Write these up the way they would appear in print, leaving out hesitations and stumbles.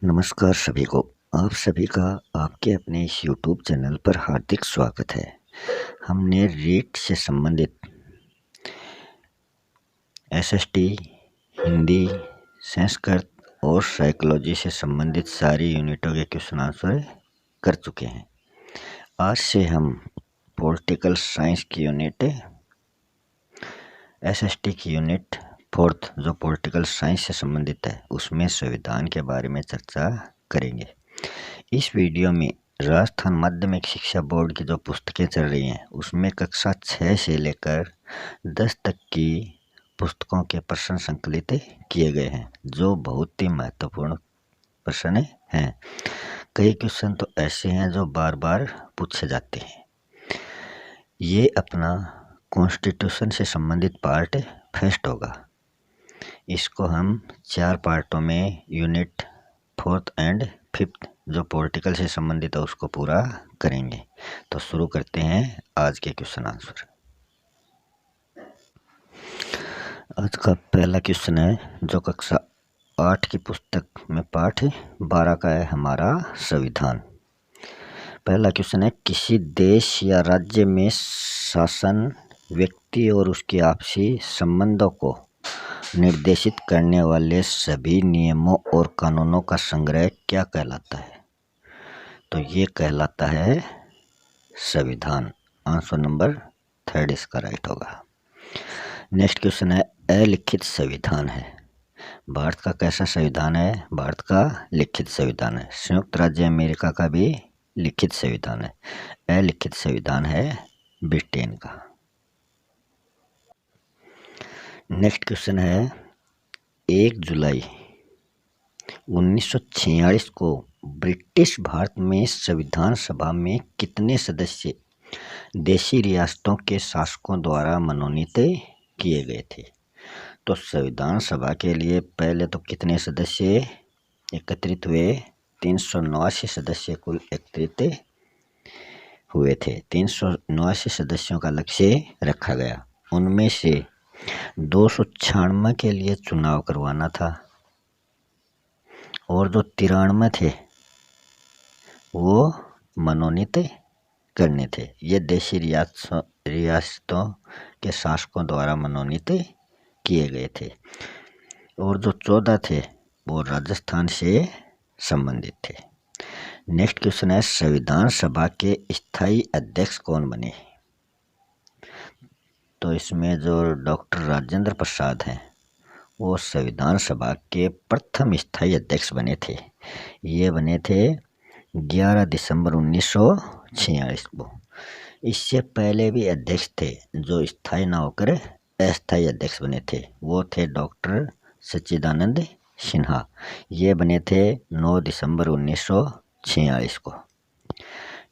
नमस्कार सभी को। आप सभी का आपके अपने इस यूट्यूब चैनल पर हार्दिक स्वागत है। हमने रीट से संबंधित एसएसटी, हिंदी, संस्कृत और साइकोलॉजी से संबंधित सारी यूनिटों के क्वेश्चन आंसर कर चुके हैं। आज से हम पॉलिटिकल साइंस की यूनिट, एसएसटी की यूनिट फोर्थ जो पॉलिटिकल साइंस से संबंधित है उसमें संविधान के बारे में चर्चा करेंगे। इस वीडियो में राजस्थान माध्यमिक शिक्षा बोर्ड की जो पुस्तकें चल रही हैं उसमें कक्षा 6 से लेकर 10 तक की पुस्तकों के प्रश्न संकलित किए गए हैं जो बहुत ही महत्वपूर्ण प्रश्न हैं। कई क्वेश्चन तो ऐसे हैं जो बार बार पूछे जाते हैं। ये अपना कॉन्स्टिट्यूशन से संबंधित पार्ट फर्स्ट होगा। इसको हम 4 पार्टों में यूनिट 4th एंड 5th जो पॉलिटिकल से संबंधित है उसको पूरा करेंगे। तो शुरू करते हैं आज के क्वेश्चन आंसर। आज का पहला क्वेश्चन है जो कक्षा 8 की पुस्तक में पाठ 12 का है, हमारा संविधान। पहला क्वेश्चन है, किसी देश या राज्य में शासन व्यक्ति और उसके आपसी संबंधों को निर्देशित करने वाले सभी नियमों और कानूनों का संग्रह क्या कहलाता है? तो ये कहलाता है संविधान। आंसर नंबर 3 इसका राइट होगा। नेक्स्ट क्वेश्चन है, अलिखित संविधान है। भारत का कैसा संविधान है? भारत का लिखित संविधान है। संयुक्त राज्य अमेरिका का भी लिखित संविधान है। अलिखित संविधान है ब्रिटेन का। नेक्स्ट क्वेश्चन है, 1 जुलाई 1946 को ब्रिटिश भारत में संविधान सभा में कितने सदस्य देशी रियासतों के शासकों द्वारा मनोनीत किए गए थे? तो संविधान सभा के लिए पहले तो कितने सदस्य एकत्रित हुए? 379 सदस्य कुल एकत्रित हुए थे। 379 सदस्यों का लक्ष्य रखा गया। उनमें से 296 के लिए चुनाव करवाना था और जो 93 थे वो मनोनीत करने थे। ये देशी रियासतों के शासकों द्वारा मनोनीत किए गए थे और जो 14 थे वो राजस्थान से संबंधित थे। नेक्स्ट क्वेश्चन है, संविधान सभा के स्थायी अध्यक्ष कौन बने? तो इसमें जो डॉक्टर राजेंद्र प्रसाद हैं वो संविधान सभा के प्रथम स्थायी अध्यक्ष बने थे। ये बने थे 11 दिसंबर 1946 को। इससे पहले भी अध्यक्ष थे जो स्थायी ना होकर अस्थायी अध्यक्ष बने थे। वो थे डॉक्टर सच्चिदानंद सिन्हा। ये बने थे 9 दिसंबर 1946 को।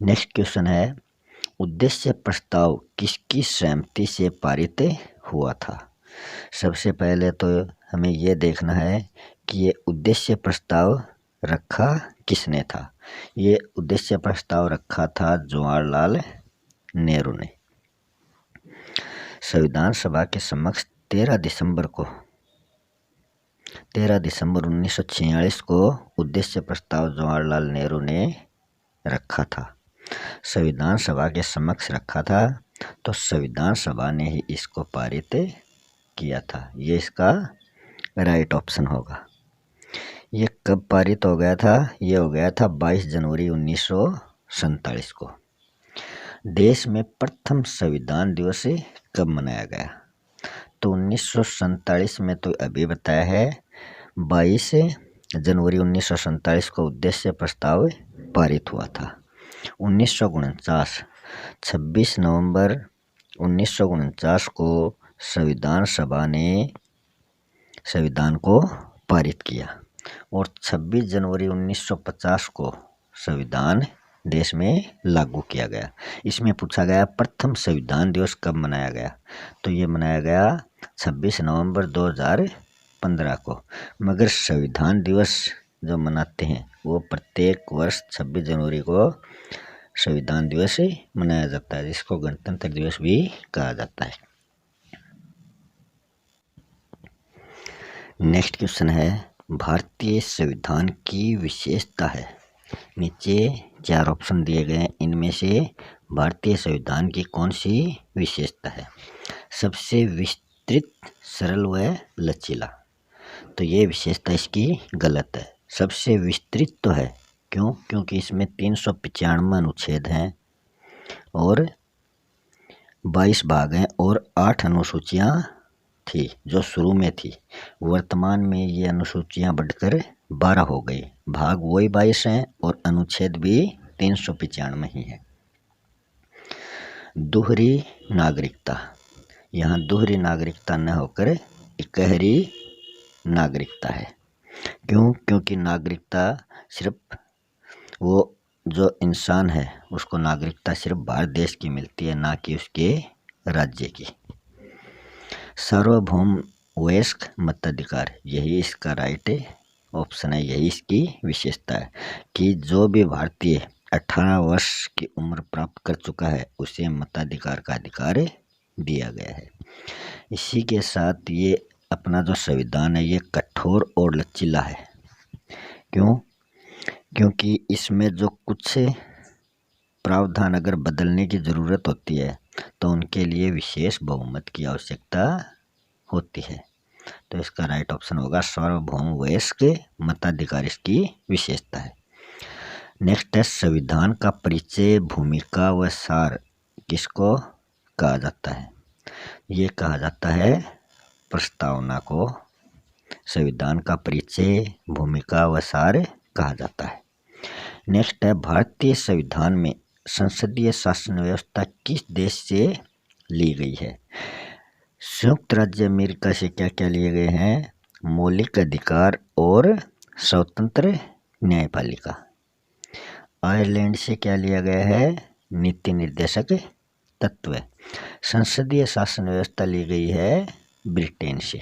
नेक्स्ट क्वेश्चन है, उद्देश्य प्रस्ताव किसकी सहमति से पारित हुआ था? सबसे पहले तो हमें ये देखना है कि ये उद्देश्य प्रस्ताव रखा किसने था। ये उद्देश्य प्रस्ताव रखा था जवाहरलाल नेहरू ने। संविधान सभा के समक्ष 13 दिसंबर 1946 को उद्देश्य प्रस्ताव जवाहरलाल नेहरू ने रखा था। संविधान सभा के समक्ष रखा था तो संविधान सभा ने ही इसको पारित किया था। ये इसका राइट ऑप्शन होगा। ये कब पारित हो गया था? ये हो गया था 22 जनवरी 1947 को। देश में प्रथम संविधान दिवस कब मनाया गया? तो 1947 में तो अभी बताया है 22 जनवरी 1947 को उद्देश्य प्रस्ताव पारित हुआ था। 1949 26 नवंबर 1949 को संविधान सभा ने संविधान को पारित किया और 26 जनवरी 1950 को संविधान देश में लागू किया गया। इसमें पूछा गया प्रथम संविधान दिवस कब मनाया गया? तो ये मनाया गया 26 नवंबर 2015 को। मगर संविधान दिवस जो मनाते हैं वो प्रत्येक वर्ष 26 जनवरी को संविधान दिवस मनाया जाता है, जिसको गणतंत्र दिवस भी कहा जाता है। नेक्स्ट क्वेश्चन है, भारतीय संविधान की विशेषता है। नीचे 4 ऑप्शन दिए गए हैं, इनमें से भारतीय संविधान की कौन सी विशेषता है? सबसे विस्तृत, सरल व लचीला। तो ये विशेषता इसकी गलत है। सबसे विस्तृत तो है, क्यों? क्योंकि इसमें 395 अनुच्छेद हैं और 22 भाग हैं और 8 अनुसूचियां थी जो शुरू में थी। वर्तमान में ये अनुसूचियां बढ़कर 12 हो गई। भाग वही 22 हैं और अनुच्छेद भी 395 ही है। दोहरी नागरिकता, यहाँ दोहरी नागरिकता न होकर इकहरी नागरिकता है। क्यों? क्योंकि नागरिकता सिर्फ वो जो इंसान है उसको नागरिकता सिर्फ भारत देश की मिलती है, ना कि उसके राज्य की। सार्वभौम वयस्क मताधिकार, यही इसका राइट ऑप्शन है, यही इसकी विशेषता है कि जो भी भारतीय 18 वर्ष की उम्र प्राप्त कर चुका है उसे मताधिकार का अधिकार दिया गया है। इसी के साथ ये अपना जो संविधान है ये कठोर और लचीला है। क्यों? क्योंकि इसमें जो कुछ प्रावधान अगर बदलने की ज़रूरत होती है तो उनके लिए विशेष बहुमत की आवश्यकता होती है। तो इसका राइट ऑप्शन होगा सार्वभौम वयस्क मताधिकार इसकी विशेषता है। नेक्स्ट है संविधान का परिचय, भूमिका व सार किसको कहा जाता है? ये कहा जाता है प्रस्तावना को संविधान का परिचय, भूमिका व सार कहा जाता है। नेक्स्ट है भारतीय संविधान में संसदीय शासन व्यवस्था किस देश से ली गई है? संयुक्त राज्य अमेरिका से क्या क्या लिए गए हैं? मौलिक अधिकार और स्वतंत्र न्यायपालिका। आयरलैंड से क्या लिया गया है? नीति निर्देशक तत्व। संसदीय शासन व्यवस्था ली गई है ब्रिटेन से।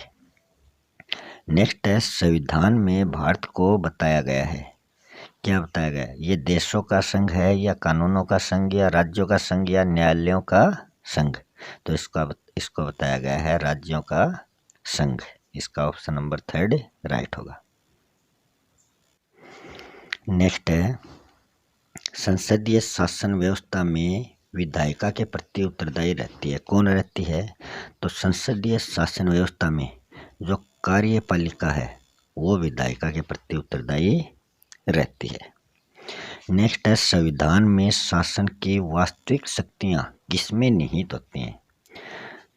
नेक्स्ट है संविधान में भारत को बताया गया है, क्या बताया गया है? ये देशों का संघ है या कानूनों का संघ या राज्यों का संघ या न्यायालयों का संघ? तो इसको बताया गया है राज्यों का संघ। इसका ऑप्शन नंबर 3 राइट होगा। नेक्स्ट है संसदीय शासन व्यवस्था में विधायिका के प्रति उत्तरदायी रहती है। कौन रहती है? तो संसदीय शासन व्यवस्था में जो कार्यपालिका है वो विधायिका के प्रति उत्तरदायी रहती है। नेक्स्ट है संविधान में शासन की वास्तविक शक्तियाँ किसमें निहित होती हैं?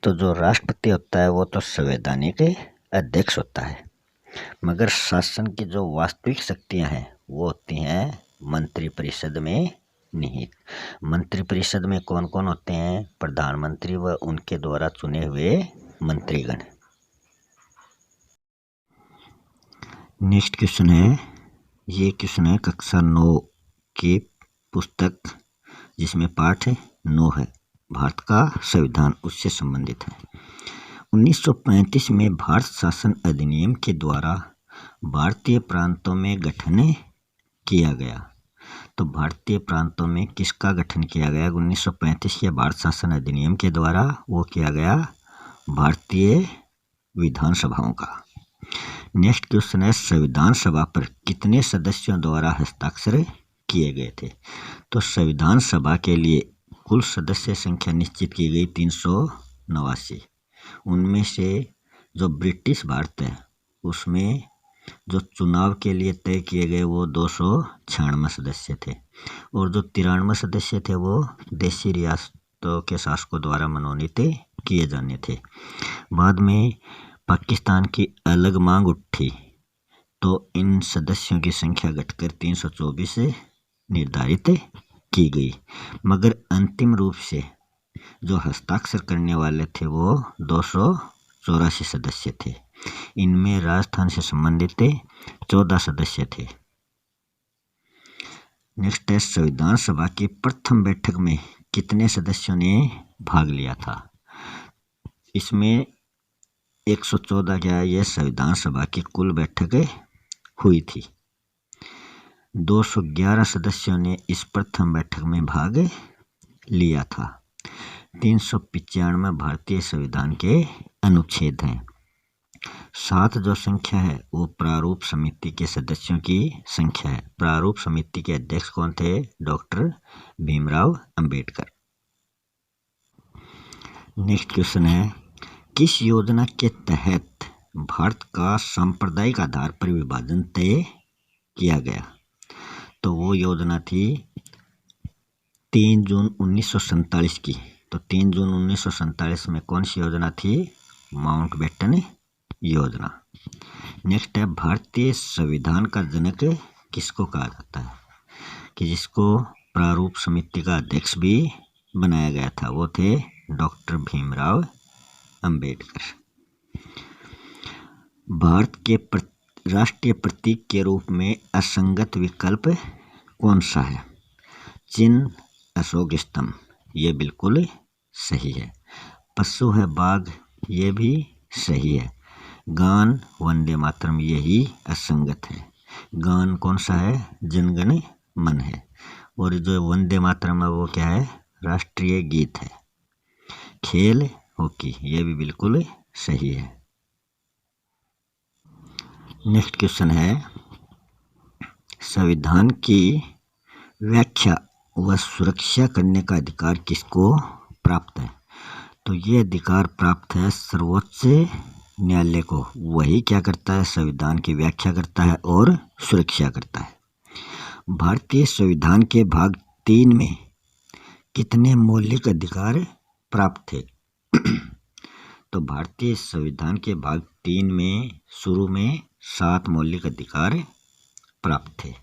तो जो राष्ट्रपति होता है वो तो संवैधानिक अध्यक्ष होता है, मगर शासन की जो वास्तविक शक्तियाँ हैं वो होती हैं मंत्रिपरिषद में निहित। मंत्रिपरिषद में कौन कौन होते हैं? प्रधानमंत्री व उनके द्वारा चुने हुए मंत्रीगण। नेक्स्ट क्वेश्चन है, ये क्वेश्चन है कक्षा 9 की पुस्तक जिसमें पाठ 9 है, भारत का संविधान, उससे संबंधित है। 1935 में भारत शासन अधिनियम के द्वारा भारतीय प्रांतों में गठन किया गया। तो भारतीय प्रांतों में किसका गठन किया गया? 1935 के भारत शासन अधिनियम के द्वारा वो किया गया भारतीय विधानसभाओं का। नेक्स्ट क्वेश्चन है संविधान सभा पर कितने सदस्यों द्वारा हस्ताक्षर किए गए थे? तो संविधान सभा के लिए कुल सदस्य संख्या निश्चित की गई 389। उनमें से जो ब्रिटिश भारत है उसमें जो चुनाव के लिए तय किए गए वो 296 सदस्य थे और जो 93 सदस्य थे वो देशी रियासतों के शासकों द्वारा मनोनीत किए जाने थे। बाद में पाकिस्तान की अलग मांग उठी तो इन सदस्यों की संख्या घटकर 324 निर्धारित की गई, मगर अंतिम रूप से जो हस्ताक्षर करने वाले थे वो 284 सदस्य थे। इनमें राजस्थान से संबंधित 14 सदस्य थे। नेक्स्ट है संविधान सभा की प्रथम बैठक में कितने सदस्यों ने भाग लिया था? इसमें 114 क्या है, यह संविधान सभा की कुल बैठक हुई थी। 211 सदस्यों ने इस प्रथम बैठक में भाग लिया था। 395 भारतीय संविधान के अनुच्छेद हैं। 7 जो संख्या है वो प्रारूप समिति के सदस्यों की संख्या है। प्रारूप समिति के अध्यक्ष कौन थे? Doctor Bhimrao Ambedkar. Next question है, किस योजना के तहत भारत का सांप्रदायिक आधार पर विभाजन तय किया गया? तो वो योजना थी 3 जून 1947 की। तो 3 जून 1947 में कौन सी योजना थी? माउंटबेटन योजना। नेक्स्ट है, भारतीय संविधान का जनक किसको कहा जाता है? कि जिसको प्रारूप समिति का अध्यक्ष भी बनाया गया था, वो थे डॉक्टर भीमराव अंबेडकर। भारत के राष्ट्रीय प्रतीक के रूप में असंगत विकल्प कौन सा है? चिन्ह, अशोक स्तंभ, ये बिल्कुल सही है। पशु है बाघ, ये भी सही है। गान वंदे मातरम, यही असंगत है। गान कौन सा है? जनगण मन है। और जो वंदे मातरम है वो क्या है? राष्ट्रीय गीत है। खेल हॉकी, ये भी बिल्कुल सही है। नेक्स्ट क्वेश्चन है, संविधान की व्याख्या व सुरक्षा करने का अधिकार किसको प्राप्त है? तो ये अधिकार प्राप्त है सर्वोच्च न्यायालय को। वही क्या करता है? संविधान की व्याख्या करता है और सुरक्षा करता है। भारतीय संविधान के भाग 3 में कितने मौलिक अधिकार प्राप्त थे? तो भारतीय संविधान के भाग 3 में शुरू में 7 मौलिक अधिकार प्राप्त थे।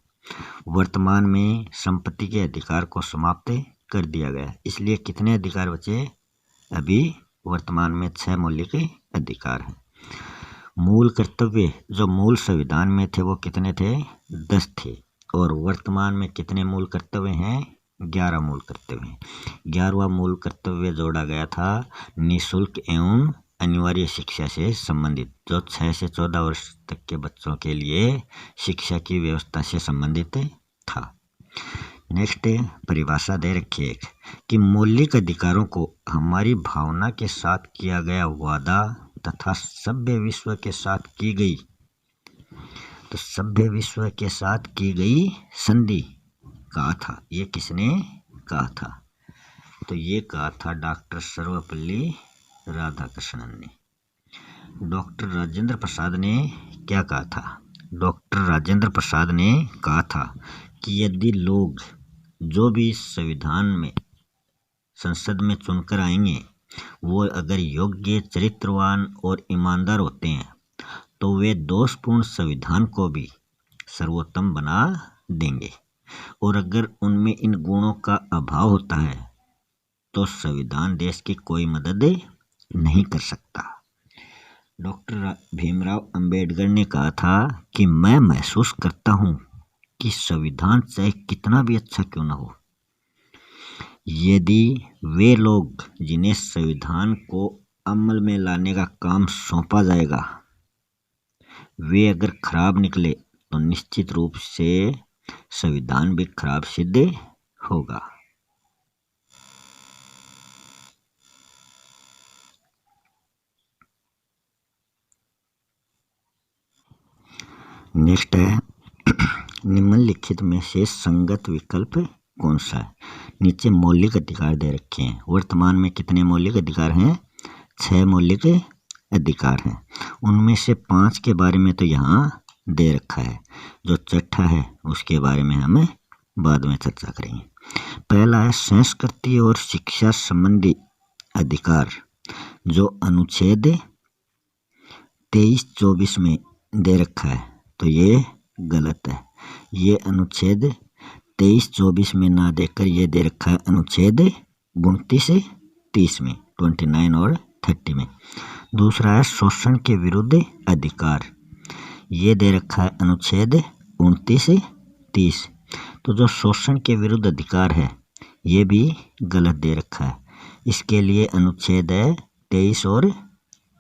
वर्तमान में संपत्ति के अधिकार को समाप्त कर दिया गया, इसलिए कितने अधिकार बचे? अभी वर्तमान में 6 मौलिक अधिकार हैं। मूल कर्तव्य जो मूल संविधान में थे वो कितने थे? 10 थे। और वर्तमान में कितने मूल कर्तव्य हैं? 11 मूल कर्तव्य हैं। 11वां मूल कर्तव्य जोड़ा गया था निःशुल्क एवं अनिवार्य शिक्षा से संबंधित, जो 6 से 14 वर्ष तक के बच्चों के लिए शिक्षा की व्यवस्था से संबंधित था। नेक्स्ट परिभाषा दे रखी है कि मौलिक अधिकारों को हमारी भावना के साथ किया गया वादा तथा सभ्य विश्व के साथ की गई, तो सभ्य विश्व के साथ की गई संधि कहा था। ये किसने कहा था? तो ये कहा था डॉक्टर सर्वपल्ली राधाकृष्णन ने। डॉक्टर राजेंद्र प्रसाद ने क्या कहा था? डॉक्टर राजेंद्र प्रसाद ने कहा था कि यदि लोग जो भी संविधान में संसद में चुनकर आएंगे वो अगर योग्य, चरित्रवान और ईमानदार होते हैं तो वे दोषपूर्ण संविधान को भी सर्वोत्तम बना देंगे, और अगर उनमें इन गुणों का अभाव होता है तो संविधान देश की कोई मदद नहीं कर सकता। डॉक्टर भीमराव अंबेडकर ने कहा था कि मैं महसूस करता हूँ कि संविधान चाहे कितना भी अच्छा क्यों न हो, यदि वे लोग जिन्हें संविधान को अमल में लाने का काम सौंपा जाएगा वे अगर खराब निकले तो निश्चित रूप से संविधान भी खराब सिद्ध होगा। नेक्स्ट है, निम्नलिखित में से संगत विकल्प कौन सा है? नीचे मौलिक अधिकार दे रखे हैं। वर्तमान में कितने मौलिक अधिकार हैं? 6 मौलिक अधिकार हैं। उनमें से 5 के बारे में तो यहाँ दे रखा है, जो छठा है उसके बारे में हम बाद में चर्चा करेंगे। पहला है संस्कृति और शिक्षा संबंधी अधिकार, जो अनुच्छेद 23-24 में दे रखा है, तो ये गलत है। ये अनुच्छेद 23-24 में ना देकर ये दे रखा है अनुच्छेद 29-30 में, 29 और 30 में। दूसरा है शोषण के विरुद्ध अधिकार, ये दे रखा है अनुच्छेद 29-30। तो जो शोषण के विरुद्ध अधिकार है ये भी गलत दे रखा है, इसके लिए अनुच्छेद है 23 और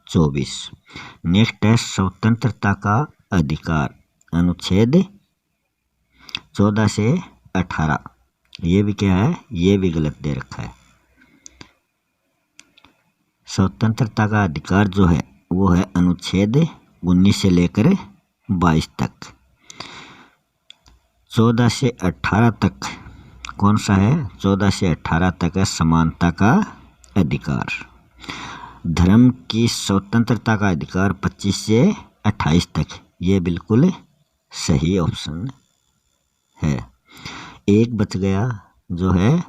24। नेक्स्ट है स्वतंत्रता का अधिकार, अनुच्छेद 14 से 18, ये भी क्या है? ये भी गलत दे रखा है। स्वतंत्रता का अधिकार जो है वो है अनुच्छेद 19 से लेकर 22 तक। 14 से 18 तक कौन सा है? 14 से 18 तक है समानता का अधिकार। धर्म की स्वतंत्रता का अधिकार 25 से 28 तक। ये बिल्कुल सही ऑप्शन है। एक बच गया जो है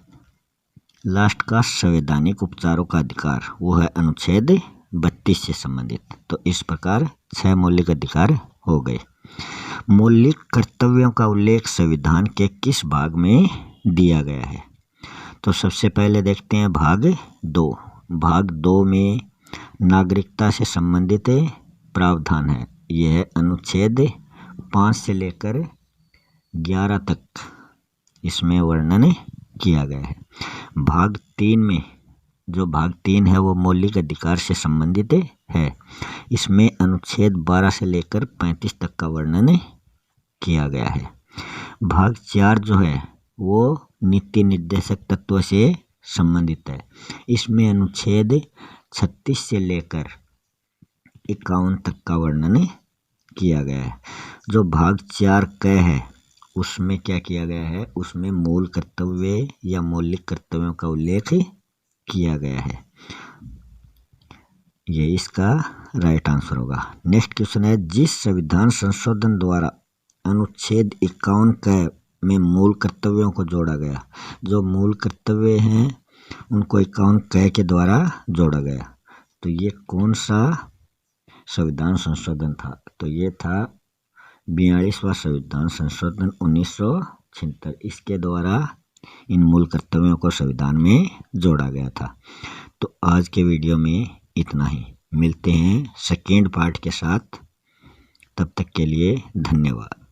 लास्ट का संवैधानिक उपचारों का अधिकार, वो है अनुच्छेद 32 से संबंधित। तो इस प्रकार 6 मौलिक अधिकार हो गए। मौलिक कर्तव्यों का उल्लेख संविधान के किस भाग में दिया गया है? तो सबसे पहले देखते हैं भाग 2। भाग 2 में नागरिकता से संबंधित प्रावधान है। यह है अनुच्छेद 5 से लेकर 11 तक इसमें वर्णन किया गया है। भाग 3 में जो भाग 3 है वो मौलिक अधिकार से संबंधित है। इसमें अनुच्छेद 12 से लेकर 35 तक का वर्णन किया गया है। भाग 4 जो है वो नीति निर्देशक तत्व से संबंधित है। इसमें अनुच्छेद 36 से लेकर 51 तक का वर्णन किया गया है। जो भाग 4 क है उसमें क्या किया गया है? उसमें मूल कर्तव्य या मौलिक कर्तव्यों का उल्लेख किया गया है। ये इसका राइट आंसर होगा। नेक्स्ट क्वेश्चन है, जिस संविधान संशोधन द्वारा अनुच्छेद 51 क में मूल कर्तव्यों को जोड़ा गया, जो मूल कर्तव्य हैं उनको 51 क के द्वारा जोड़ा गया, तो ये कौन सा संविधान संशोधन था? तो ये था 42वां संविधान संशोधन 1976। इसके द्वारा इन मूल कर्तव्यों को संविधान में जोड़ा गया था। तो आज के वीडियो में इतना ही। मिलते हैं सेकेंड पार्ट के साथ। तब तक के लिए धन्यवाद।